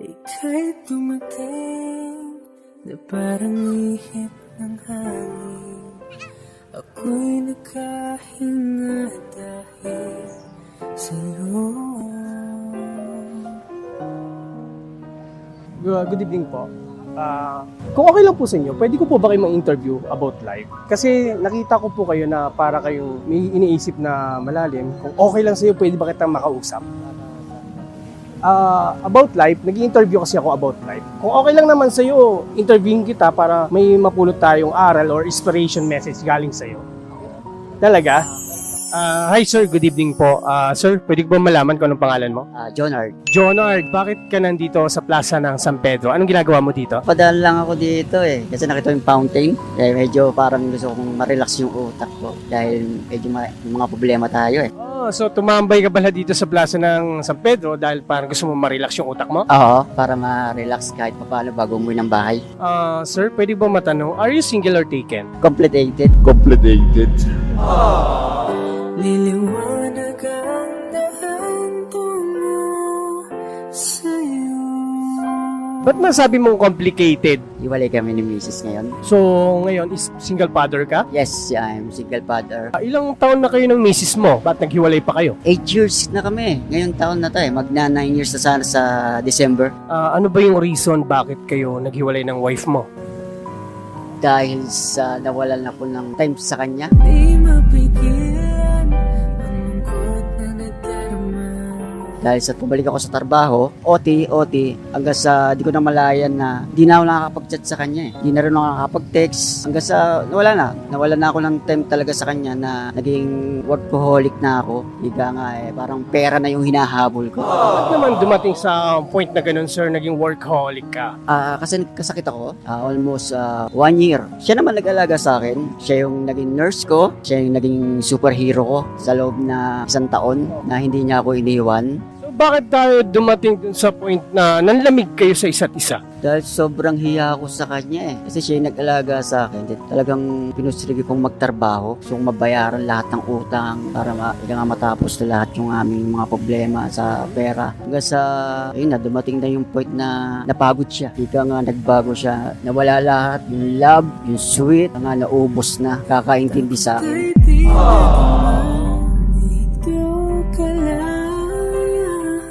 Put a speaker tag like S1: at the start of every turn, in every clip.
S1: Ika'y dumating na parang ihip ng hangin. Ako'y nakahinga dahil sa'yo.
S2: Good evening po. Kung okay lang po sa inyo, pwede ko po ba kayo ma-interview about life? Kasi nakita ko po kayo na para kayong may iniisip na malalim. Kung okay lang sa iyo, pwede ba kitang makausap? About life, nag-interview kasi ako about life. Kung okay lang naman sa iyo, interviewin kita para may mapulot tayong aral or inspiration message galing sa iyo. Talaga? Hi sir, good evening po. Sir, pwede ko ba malaman kung anong pangalan mo?
S3: Jonard.
S2: Jonard, bakit ka nandito sa plaza ng San Pedro? Anong ginagawa mo dito?
S3: Padaan lang ako dito kasi nakita yung fountain. Kaya medyo parang gusto kong ma-relax yung utak ko dahil medyo may mga problema tayo .
S2: So tumambay ka pala dito sa plaza ng San Pedro dahil parang gusto mo ma-relax yung utak mo?
S3: Oo, para ma-relax kahit paano bago umuwi ng bahay.
S2: Sir, pwede ba matanong, are you single or taken?
S3: Completed.
S1: Liliwanag ang daan tungo sa'yo.
S2: Ba't masabi mong complicated?
S3: Iwalay kami ni Mrs. ngayon.
S2: So, ngayon is single father ka?
S3: Yes, I'm single father.
S2: Ilang taon na kayo ng misis mo? Ba't naghiwalay pa kayo?
S3: 8 years na kami. Ngayon taon na tayo. Magna 9 years na sana sa December.
S2: Ano ba yung reason bakit kayo naghiwalay ng wife mo?
S3: Dahil sa nawalan ako ng time sa kanya.
S1: Di mapigilan ang lungkot na nadarama.
S3: Dahil sa pumalik ako sa trabaho, OT, hanggang sa di ko na malayan na di na ako nakakapag-chat sa kanya . Di na rin ako nakakapag-text. Hanggang sa nawala na ako ng time talaga sa kanya na naging workaholic na ako. Higa nga parang pera na yung hinahabol ko.
S2: Ba't naman dumating sa point na ganun, sir, naging workaholic ka?
S3: Kasi nagkasakit ako, almost 1 year. Siya naman nag-alaga sa akin. Siya yung naging nurse ko. Siya yung naging superhero ko sa loob na 1 taon na hindi niya ako iniwan.
S2: So, bakit tayo dumating dun sa point na nanlamig kayo sa isa't isa?
S3: Dahil sobrang hiya ako sa kanya . Kasi siya yung nag-alaga sa akin. Talagang pinusrigi kong magtrabaho. So mabayaran lahat ng utang para matapos na lahat yung aming mga problema sa pera. Hanggang sa, dumating na yung point na napagod siya. Ika nga nagbago siya. Nawala lahat. Yung love, yung sweet, nga naubos na. Kakaintindi sa akin.
S1: Ay di naman dito ka lang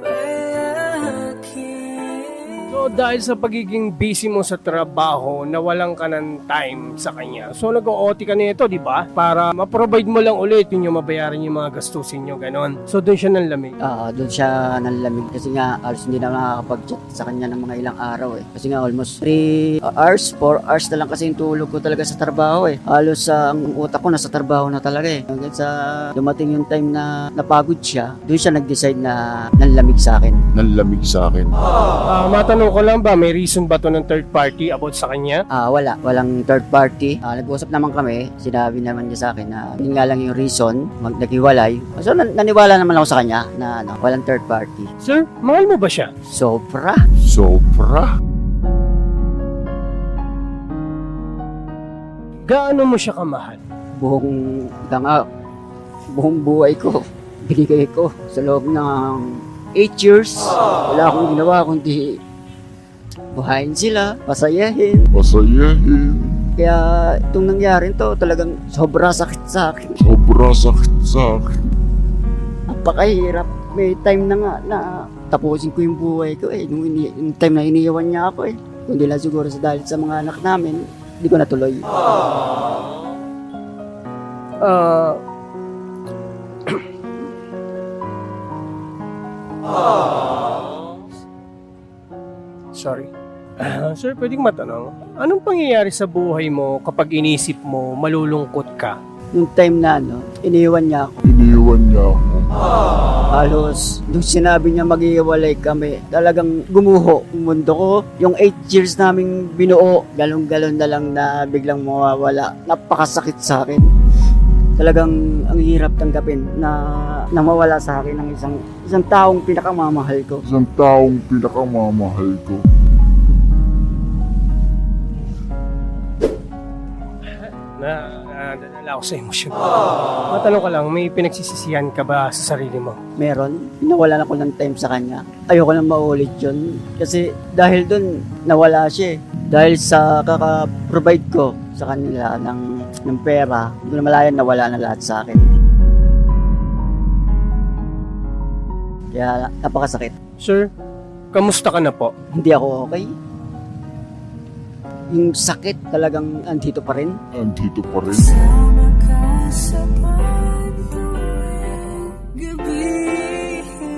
S1: palagi.
S2: So, dahil sa pagiging busy mo sa trabaho, nawalan ka ng time sa kanya. So, nag-OT ka nito, di ba? Para ma-provide mo lang ulit yung mabayaran yung mga gastusin nyo, ganon. So, doon siya nanlamig.
S3: Doon siya nanlamig kasi nga halos hindi na nakakapag-chat sa kanya ng mga ilang araw . Kasi nga almost 3 hours, 4 hours na lang kasi yung tulog ko talaga sa trabaho . Halos ang utak ko nasa trabaho na talaga . Hanggang sa dumating yung time na napagod siya, doon siya nag-decide na nanlamig sa akin.
S2: Matanong ko lang ba, may reason ba to ng third party about sa kanya?
S3: Walang third party. Nag-usap naman kami, sinabi naman niya sa akin na yun nga lang yung reason, naghiwalay. So naniwala naman ako sa kanya na walang third party.
S2: Sir, mahal mo ba siya?
S3: Sobra.
S2: Gaano mo siya kamahal?
S3: Buong buhay ko, binigay ko sa loob ng 8 years. Wala akong ginawa kundi buhayin sila, pasayahin. Kaya itong nangyari to talagang sobra sakit sa akin. Napakahirap. May time na nga na tapusin ko yung buhay ko . Yung time na iniiwan niya ako . Kundi lang siguro dahil sa mga anak namin, hindi ko natuloy.
S2: Sorry. Sir, pwedeng matanong, anong pangyayari sa buhay mo kapag inisip mo malulungkot ka?
S3: Yung time na iniiwan niya ako. Halos, nung sinabi niya mag-iwalay kami, talagang gumuho yung mundo ko. Yung 8 years naming binuo, galon-galon na lang na biglang mawawala. Napakasakit sa akin. Talagang ang hirap tanggapin na mawala sa akin ng isang taong pinakamamahal ko.
S2: nadadala ako sa emosyon. Matanong ka lang, may pinagsisisihan ka ba sa sarili mo?
S3: Meron, nawalan ako ng time sa kanya. Ayoko na maulit yun. Kasi dahil dun, nawala siya eh. Dahil sa kaka-provide ko sa kanila ng pera, doon na malayan nawala na lahat sa akin. Kaya napakasakit.
S2: Sir, kamusta ka na po?
S3: Hindi ako okay. Yung sakit talagang andito pa rin.
S1: Andito pa rin. Sama ka sa pagtuwid, gabi ito.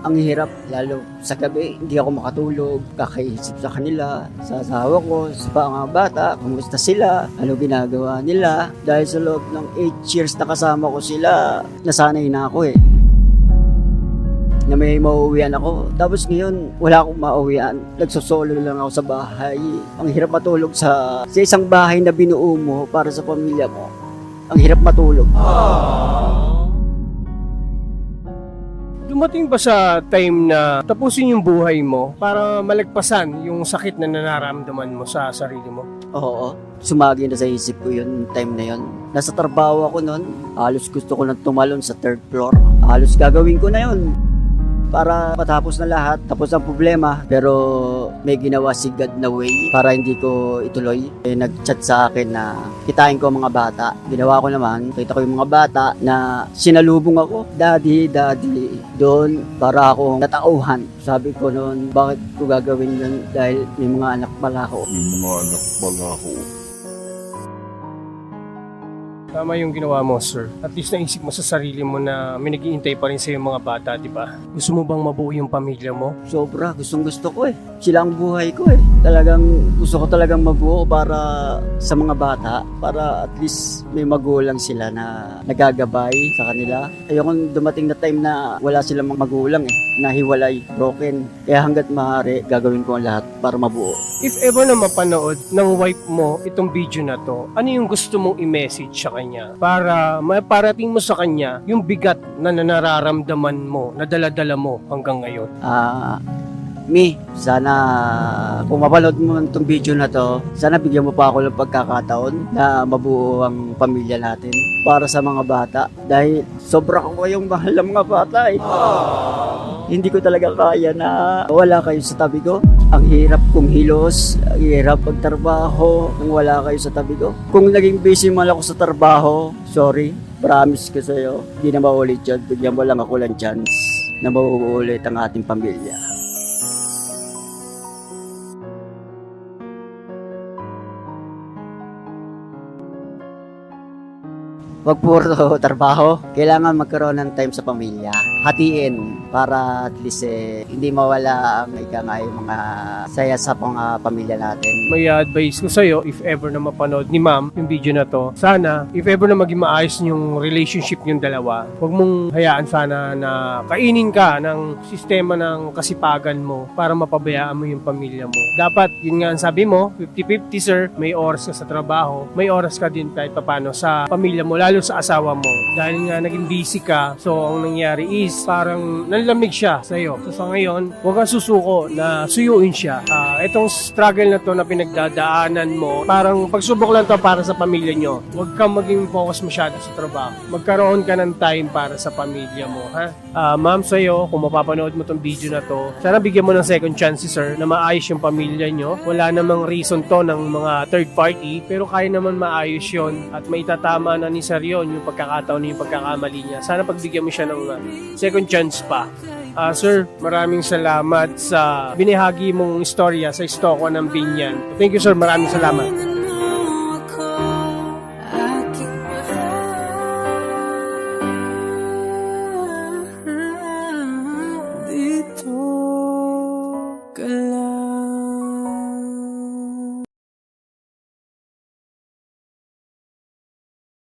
S3: Ang hirap, lalo sa gabi, hindi ako makatulog, kakaisip sa kanila, sa asawa ko, sa mga bata, kumusta sila, ano ginagawa nila. Dahil sa loob ng 8 years na kasama ko sila, nasanay na ako eh. Na may mauuwian ako. Tapos ngayon, wala akong mauuwian. Nagsosolo lang ako sa bahay. Ang hirap matulog sa isang bahay na binuo mo para sa pamilya mo. Ang hirap matulog.
S2: Dumating ba sa time na tapusin yung buhay mo para malagpasan yung sakit na nararamdaman mo sa sarili mo?
S3: Oo. Sumagi na sa isip ko yun, time na yun. Nasa trabaho ako noon. Halos gusto ko nang tumalon sa 3rd floor. Halos gagawin ko na yun. Para matapos na lahat, tapos ang problema. Pero may ginawa si God na way para hindi ko ituloy. Nag-chat sa akin na kitain ko ang mga bata. Ginawa ko naman, kita ko yung mga bata na sinalubong ako. Daddy, doon para akong natauhan. Sabi ko noon, bakit ko gagawin yun? Dahil may mga anak pala ako.
S2: Tama yung ginawa mo, sir. At least naisip mo sa sarili mo na may nag-iintay pa rin sa yung mga bata, di ba? Gusto mo bang mabuo yung pamilya mo?
S3: Sobra, gusto ko eh. Sila ang buhay ko eh. Gusto ko talagang mabuo para sa mga bata. Para at least may magulang sila na nagagabay sa kanila. Ayokong dumating na time na wala silang magulang eh. Nahiwalay, broken. Kaya hanggat maaari, gagawin ko ang lahat para mabuo.
S2: If ever na mapanood ng wife mo itong video na to, ano yung gusto mong i-message sa kanya? Para maparating mo sa kanya yung bigat na nararamdaman mo, na dala-dala mo hanggang ngayon.
S3: Mi, sana kung mapanood mo itong video na to, sana bigyan mo pa ako ng pagkakataon na mabuo ang pamilya natin para sa mga bata. Dahil sobra ko kayong mahal ng mga bata eh. Hindi ko talaga kaya na wala kayo sa tabi ko. Ang hirap kong hilos, ang hirap pagtrabaho nang wala kayo sa tabi ko. Kung naging busy man ako sa trabaho, sorry, promise ko sa'yo, hindi na maulit yun. Bigyan mo lang ako ng chance na mauulit ang ating pamilya. Wag puro trabaho. Kailangan magkaroon ng time sa pamilya. Hatiin para at least hindi mawala ang mga saya sa pamilya natin.
S2: May advice ko sa'yo, if ever na mapanood ni ma'am yung video na to, sana, if ever na maging maayos yung relationship yung dalawa, huwag mong hayaan sana na kainin ka ng sistema ng kasipagan mo para mapabayaan mo yung pamilya mo. Dapat, yun nga ang sabi mo, 50-50 sir, may oras ka sa trabaho, may oras ka din kahit papano sa pamilya mo, lalo sa asawa mo. Dahil nga naging busy ka, so ang nangyari is parang nanlamig siya sa'yo. So sa ngayon, huwag kang susuko na suyuin siya. Itong struggle na to na pinagdadaanan mo, parang pagsubok lang to para sa pamilya nyo. Huwag kang maging focus masyado sa trabaho. Magkaroon ka ng time para sa pamilya mo, ha? Ma'am, sa'yo, kung mapapanood mo tong video na to, sana bigyan mo ng second chance, sir, na maayos yung pamilya nyo. Wala namang reason to ng mga third party, pero kaya naman maayos yun at maitatama na ni sir yun, yung pagkakataon yung pagkakamali niya. Sana pagbigyan mo siya ng second chance pa. Sir, maraming salamat sa binahagi mong istorya sa Istokwa ng Binyan. Thank you sir, maraming salamat.